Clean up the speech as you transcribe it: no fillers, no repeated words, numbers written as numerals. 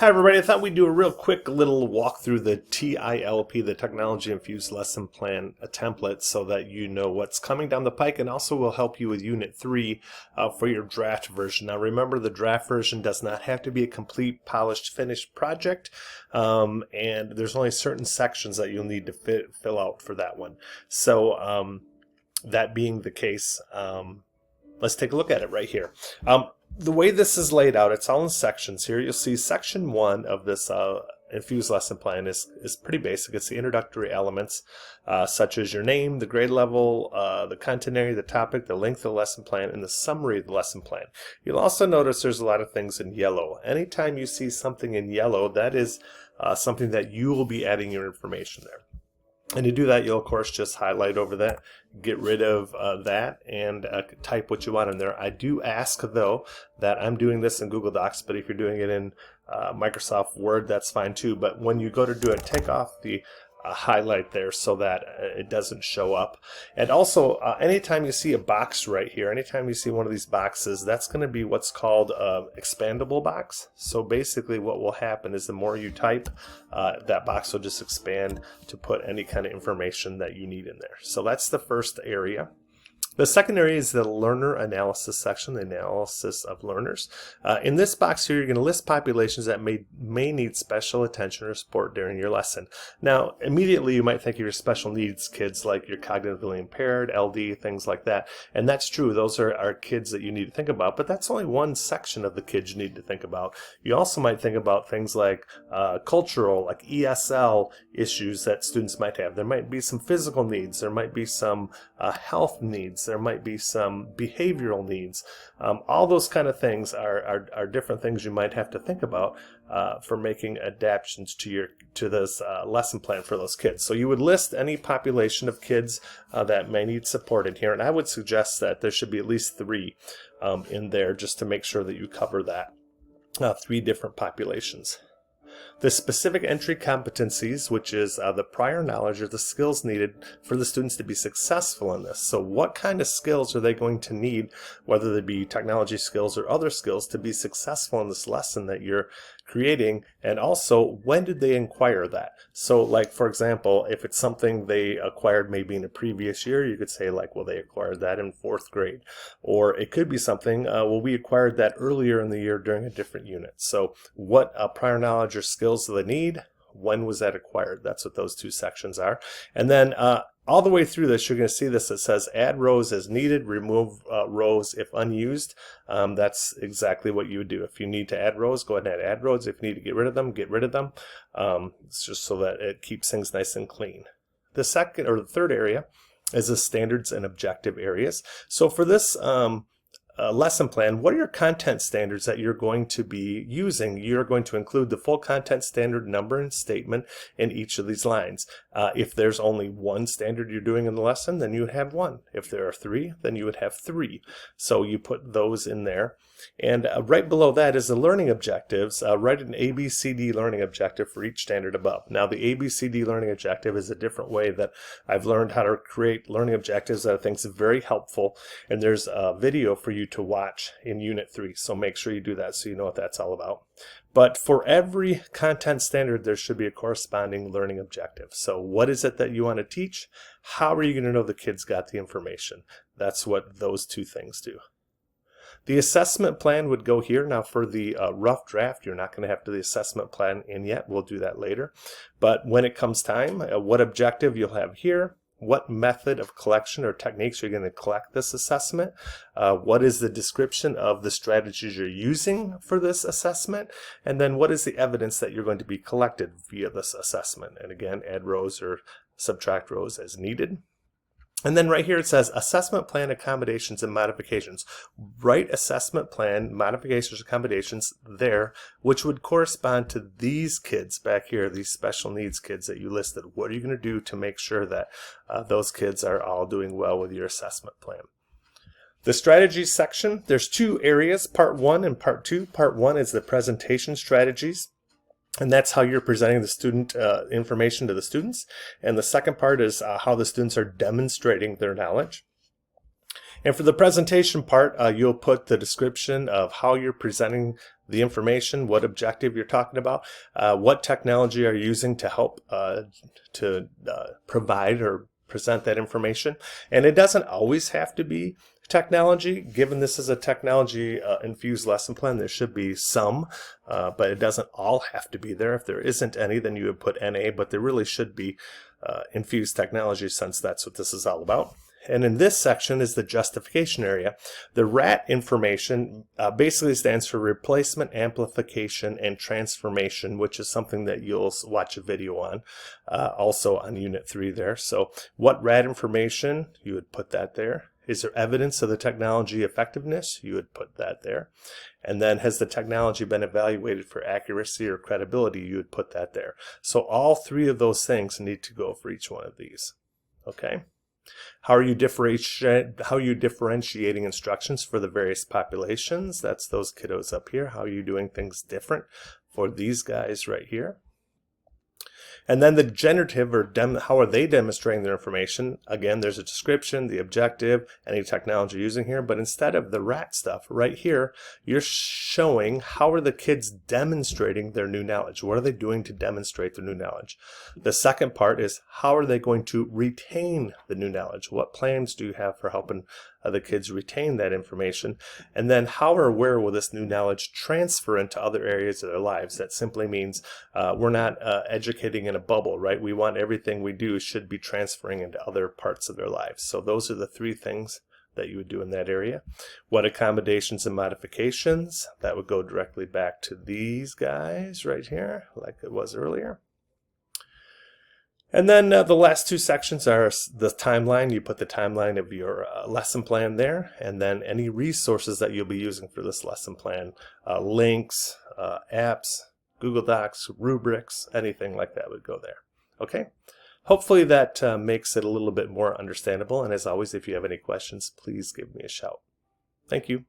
Hi everybody, I thought we'd do a real quick little walk through the TILP, the Technology Infused Lesson Plan template, so that you know what's coming down the pike, and also will help you with Unit 3 for your draft version. Now remember, the draft version does not have to be a complete, polished, finished project, and there's only certain sections that you'll need to fill out for that one. So that being the case, let's take a look at it right here. The way this is laid out, it's all in sections here. You'll see section 1 of this Infused lesson plan is pretty basic. It's the introductory elements, such as your name, the grade level, the content area, the topic, the length of the lesson plan, and the summary of the lesson plan. You'll also notice there's a lot of things in yellow. Anytime you see something in yellow, that is something that you will be adding your information there. And to do that, you'll of course just highlight over that, get rid of that, and type what you want in there. I do ask though that I'm doing this in Google Docs, but if you're doing it in Microsoft Word, that's fine too. But when you go to do it, take off the highlight there so that it doesn't show up. And also, anytime you see a box right here, anytime you see one of these boxes, that's going to be what's called expandable box. So basically what will happen is the more you type, that box will just expand to put any kind of information that you need in there. So that's the first area. The second area is the learner analysis section, the analysis of learners. In this box here, you're going to list populations that may need special attention or support during your lesson. Now, immediately you might think of your special needs kids, like your cognitively impaired, LD, things like that. And that's true. Those are kids that you need to think about, but that's only one section of the kids you need to think about. You also might think about things like cultural, like ESL issues that students might have. There might be some physical needs. There might be some health needs. There might be some behavioral needs. All those kind of things are different things you might have to think about for making adaptations to this lesson plan for those kids. So you would list any population of kids that may need support in here, and I would suggest that there should be at least 3 in there just to make sure that you cover that 3 different populations. The specific entry competencies, which is the prior knowledge or the skills needed for the students to be successful in this. So what kind of skills are they going to need, whether they be technology skills or other skills, to be successful in this lesson that you're creating? And also, when did they acquire that? So like, for example, if it's something they acquired maybe in a previous year, you could say like, well, they acquired that in 4th grade. Or it could be something, well, we acquired that earlier in the year during a different unit. So what prior knowledge or skills do they need? When was that acquired? That's what those 2 sections are. And then all the way through this, you're going to see this. It says add rows as needed, remove rows if unused. That's exactly what you would do. If you need to add rows, go ahead and add rows. If you need to get rid of them, get rid of them. It's just so that it keeps things nice and clean. The second or the third area is the standards and objective areas. So for this lesson plan, what are your content standards that you're going to be using? You're going to include the full content standard number and statement in each of these lines. If there's only 1 standard you're doing in the lesson, then you would have 1. If there are 3, then you would have 3. So you put those in there. And right below that is the learning objectives. Write an ABCD learning objective for each standard above. Now the ABCD learning objective is a different way that I've learned how to create learning objectives that I think is very helpful. And there's a video for you to watch in Unit 3. So make sure you do that so you know what that's all about. But for every content standard, there should be a corresponding learning objective. So what is it that you want to teach? How are you going to know the kids got the information? That's what those 2 things do. The assessment plan would go here. Now for the rough draft, you're not going to have the assessment plan in yet. We'll do that later. But when it comes time, what objective you'll have here, what method of collection or techniques you're going to collect this assessment, what is the description of the strategies you're using for this assessment, and then what is the evidence that you're going to be collected via this assessment. And again, add rows or subtract rows as needed. And then right here it says assessment plan accommodations and modifications. Write assessment plan modifications accommodations there, which would correspond to these kids back here, these special needs kids that you listed. What are you going to do to make sure that those kids are all doing well with your assessment plan? The strategies section, there's 2 areas, part 1 and part 2. Part 1 is the presentation strategies. And that's how you're presenting the student information to the students. And the second part is how the students are demonstrating their knowledge. And for the presentation part, you'll put the description of how you're presenting the information, what objective you're talking about, what technology are you using to help provide or present that information. And it doesn't always have to be technology. Given this is a technology infused lesson plan, there should be some, but it doesn't all have to be there. If there isn't any, then you would put NA, but there really should be infused technology, since that's what this is all about. And in this section is the justification area. The RAT information basically stands for replacement, amplification, and transformation, which is something that you'll watch a video on, also on Unit 3 there. So what RAT information, you would put that there. Is there evidence of the technology effectiveness? You would put that there. And then, has the technology been evaluated for accuracy or credibility? You would put that there. So all three of those things need to go for each one of these. Okay? How are you differentiating instructions for the various populations? That's those kiddos up here. How are you doing things different for these guys right here? And then the generative, or how are they demonstrating their information? Again, there's a description, the objective, any technology using here, but instead of the RAT stuff, right here, you're showing how are the kids demonstrating their new knowledge? What are they doing to demonstrate their new knowledge? The second part is, how are they going to retain the new knowledge? What plans do you have for helping the kids retain that information? And then, how or where will this new knowledge transfer into other areas of their lives? That simply means we're not educating in a bubble, right? We want everything we do should be transferring into other parts of their lives. So those are the three things that you would do in that area. What accommodations and modifications? That would go directly back to these guys right here, like it was earlier. And then the last two sections are the timeline. You put the timeline of your lesson plan there, and then any resources that you'll be using for this lesson plan, links, apps, Google Docs, rubrics, anything like that would go there. Okay? Hopefully that makes it a little bit more understandable, and as always, if you have any questions, please give me a shout. Thank you.